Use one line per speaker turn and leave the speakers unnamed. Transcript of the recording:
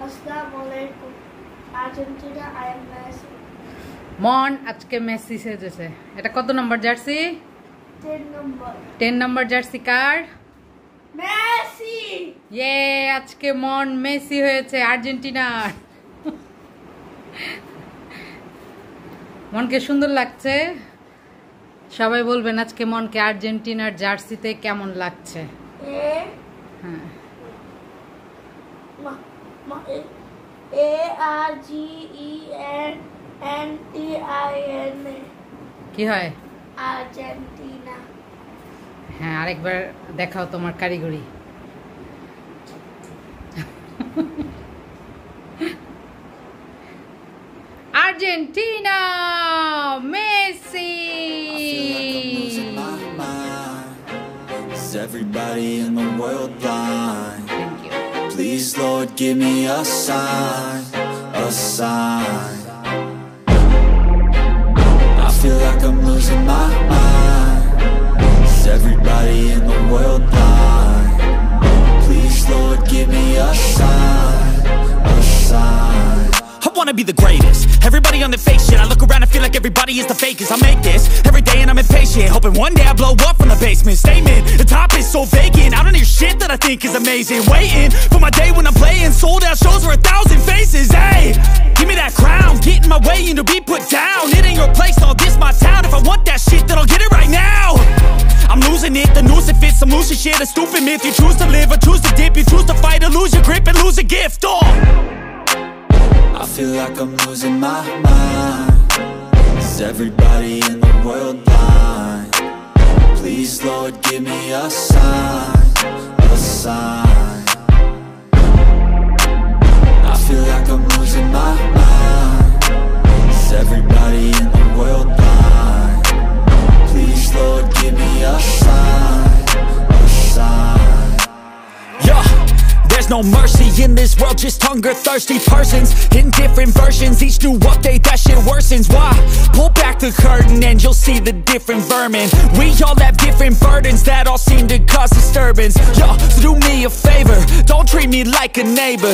Assalamualaikum. Argentina, I am Messi.
মন আজকে Messi সেজেছে। এটা কত নম্বর জার্সি?
10 number.
10 নম্বর জার্সি কার?
মেসি।
ইয়ে, আজকে মন মেসি হয়েছে আর্জেন্টিনার। মনকে সুন্দর লাগছে। সবাই বলবেন আজকে মনকে আর্জেন্টিনার জার্সিতে কেমন লাগছে।
হ্যাঁ, ARGENTINA
কি হয়?
আর্জেন্টিনা।
হ্যাঁ, আরেকবার দেখাও তোমার কারিগরি। Argentina, Messi.
Is everybody in the world blind?
Thank you.
Please, Lord, give me a sign, a sign. I feel like I'm losing my mind. Is everybody in the world blind? Please, Lord, give me a sign, a sign.
I wanna be the greatest. Everybody on the fake shit. I look around and feel like everybody is the fakest. I make this every day and I'm impatient, hoping one day I blow up from the basement. Statement, the top is so vacant. I don't hear shit that I think is amazing. Waiting for my day when I'm playing sold out shows for 1,000 faces. Hey, give me that crown, get in my way and to be put down. It ain't your place, all this my town. If I want that shit, then I'll get it right now. I'm losing it, the noose it fits. I'm losing shit, a stupid myth. You choose to live or choose to dip. You choose to fight or lose your grip and lose a gift.
I feel like I'm losing my mind. Is everybody in the world blind? Please, Lord, give me a sign, a sign. I feel like I'm losing my mind. Is everybody in the world blind? Please, Lord, give me a sign, a sign.
Yeah, there's no mercy in this world, just hunger-thirsty persons in different versions. Each new update, that shit worsens. Why? Pull back the curtain and you'll see the different vermin. We all have different burdens that all seem to cause disturbance. Yo, so do me a favor, don't treat me like a neighbor.